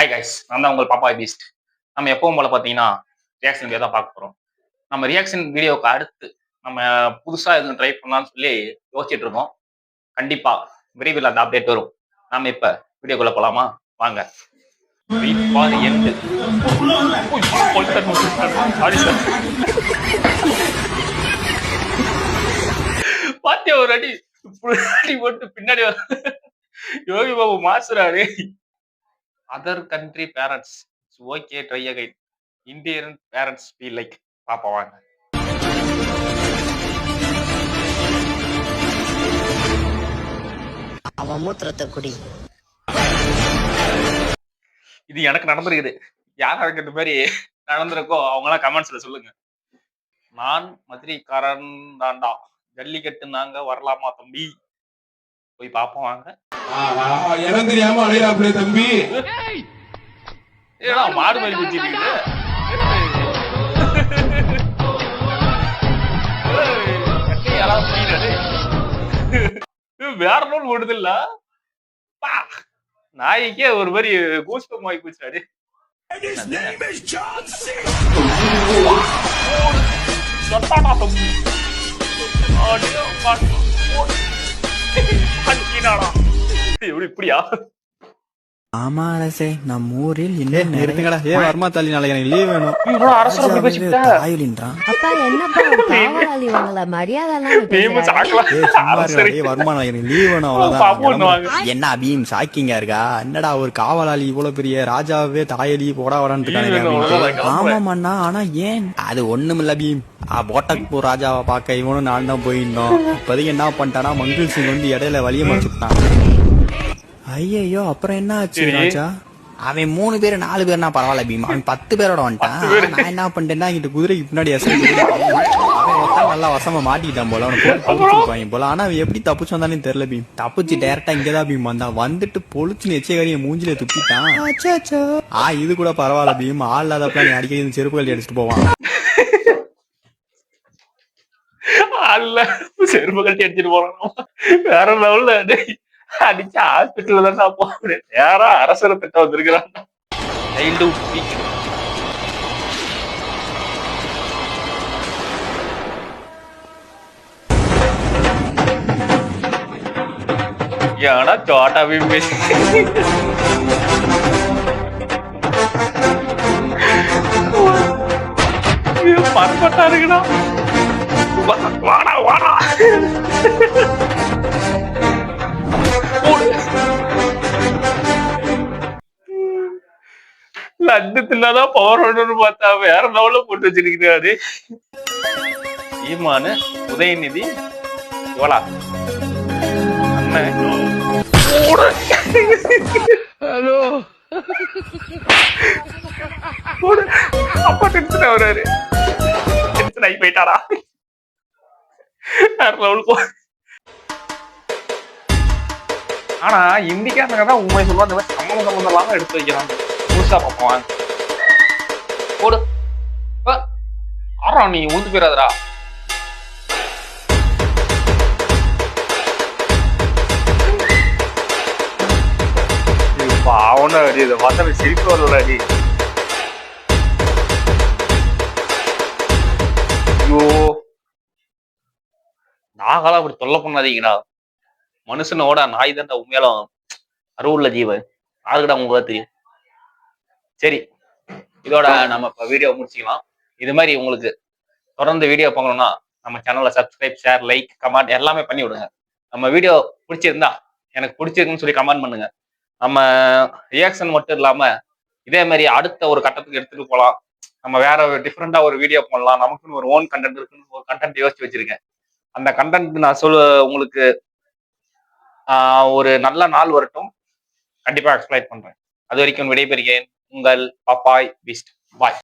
Hi guys, நான் தான் உங்கள் பாப்பாய் பீஸ்ட். நம்ம எப்பவும் போல பார்த்தீங்கன்னா ரியாக்ஷன் வீடியோ தான் பார்க்க போகிறோம். நம்ம ரியாக்ஷன் வீடியோவுக்கு அடுத்து நம்ம புதுசாக எதுவும் ட்ரை பண்ணலாம்னு சொல்லி யோசிச்சுட்டு இருக்கோம். கண்டிப்பா விரைவில் அந்த அப்டேட் வரும். நம்ம இப்ப வீடியோக்குள்ள போலாமா? வாங்க. பாத்தியா ஒரு அடி போட்டு பின்னாடி யோகி பாபு மாசுறாரு. Other country parents okay try again. Indian parents feel like. பாப்பா வாங்க. அவன் மூத்திரத்தை குடி. இது எனக்கு நடந்திருக்குது. யாராருக்கு இந்த மாதிரி நடந்திருக்கோ அவங்களாம் கமெண்ட்ஸ்ல சொல்லுங்க. நான் மதுரைக்காரன் தாண்டா, ஜல்லிக்கட்டு நாங்க வரலாமா தம்பி? போய் பாப்போம் வாங்க. எனக்கு தெரியாம அழையாப்ளே தம்பி. ஏடா மாடு மாதிரி குச்சிட்டீங்க. வேற நூல் ஓடுது இல்ல, நாய்க்கே ஒரு மாதிரி கூஸ்பம் ஆகி போச்சாடு. இப்படியா? ஆமா அரசே, நம்ம ஊரில் நிறுத்துங்கடா. வர்மா தள்ளி நாளைக்கு எனக்கு லீவ் வேணும். அப்பா என்னப்பா காவலாளி வாங்கல மரியாதை வர்மா நாளைக்கு லீவ் வேணும் அவ்வளவுதான். என்ன அபியும் சாக்கிங்கா இருக்கா? என்னடா ஒரு காவலாளி இவ்வளவு பெரிய ராஜாவே தாயலி போடா வரான்னு. ஆமாமண்ணா, ஆனா ஏன்? அது ஒண்ணும் இல்ல பீம். போட்டக்பூர் ராஜாவை பார்க்க இவனும் நான் தான் போயிருந்தோம். இப்போதைக்கு என்ன பண்ணிட்டானா, மங்கிள் சிங் வந்து இடையில வழிய மறைச்சுட்டான். ஐயோ, அப்புறம் என்ன ஆச்சு ராஜா? அவன் 3 பேர் 4 பேர்னா பரவாயில்ல பீமா, அவன் 10 பேரோட வந்துட்டான். நான் என்ன பண்ணிட்டேன்னா, இங்கிட்ட குதிரைக்கு பின்னாடி அவன் நல்லா வசமா மாட்டிக்கிட்டான் போல, அவனுக்கு போல. ஆனா அவன் எப்படி தப்பிச்சு வந்தானே தெரியல பீம். தப்பிச்சு டைரக்டா இங்கதான் பீம் வந்தான். வந்துட்டு பொழிச்சு எச்சகாரிய மூஞ்சில துப்பிட்டான். இது கூட பரவாயில்ல பீம், ஆள் இல்லாதப்ப நீ அடிக்கடி செருப்பு கழட்டி அடிச்சுட்டு போவான். செருப்பு கழட்டி அடிச்சுட்டு போறான். வேற லெவல்ல அடிச்சு ஹாஸ்பிட்டல்ல தான் போறேன். யாரா அரசரை திட்ட வந்திருக்கிறான். ஏன்னா சோட்டா பீம் பரப்பட்டா இருக்குடா. வாடா வாடா. லட்டு தின்னாதான் பவர் ஒன்று பார்த்தா வேற லெவல்ல போட்டு வச்சிருக்கிறாரு. ஈமானு உதயநிதி இவளா ஹலோ அப்பா டென்ஷன் ஆகுறாரு. டென்ஷன் ஆகி போயிட்டாரா? வேற லெவலுக்கு. ஆனா இந்திக்காரங்க தான் உண்மை சொல்லுவா, இந்த மாதிரி சம்மந்தம் இல்லாம எடுத்து வைக்கிறாங்க. புதுசா பார்ப்போம் போடு. ஆறா நீ உழுந்து போயிடாதரா. பாவன அடி, இதை பார்த்தா சிரிப்பு வரல அடி. ஐயோ, நாகலாம் அப்படி தொல்லை பண்ணாதீங்கடா. மனுஷனோட நாய் தான் உண்மையாலும் அருவுள்ள ஜீவன். அதுக்கிட்ட உங்களுக்கு தெரியும். சரி, இதோட நம்ம இப்ப வீடியோ முடிச்சுக்கலாம். இது மாதிரி உங்களுக்கு தொடர்ந்து வீடியோ பார்க்கணும்னா நம்ம சேனலை சப்ஸ்கிரைப், ஷேர், லைக், கமெண்ட் எல்லாமே பண்ணி விடுங்க. நம்ம வீடியோ பிடிச்சிருந்தா எனக்கு பிடிச்சிருக்குன்னு சொல்லி கமெண்ட் பண்ணுங்க. நம்ம ரியாக்ஷன் மட்டும் இல்லாம இதே மாதிரி அடுத்த ஒரு கட்டத்துக்கு எடுத்துட்டு போகலாம். நம்ம வேற டிஃப்ரெண்டா ஒரு வீடியோ பண்ணலாம். நமக்குன்னு ஒரு ஓன் கண்டென்ட் இருக்குன்னு ஒரு கண்டென்ட் யோசிச்சு வச்சிருக்கேன். அந்த கண்டென்ட் நான் உங்களுக்கு ஒரு நல்ல நாள் வரட்டும். கண்டிப்பா எக்ஸ்பிளைன் பண்றேன். அது வரைக்கும் விடைபெறுகிறேன். உங்கள் பாப்பாய் பீஸ்ட். பாய்.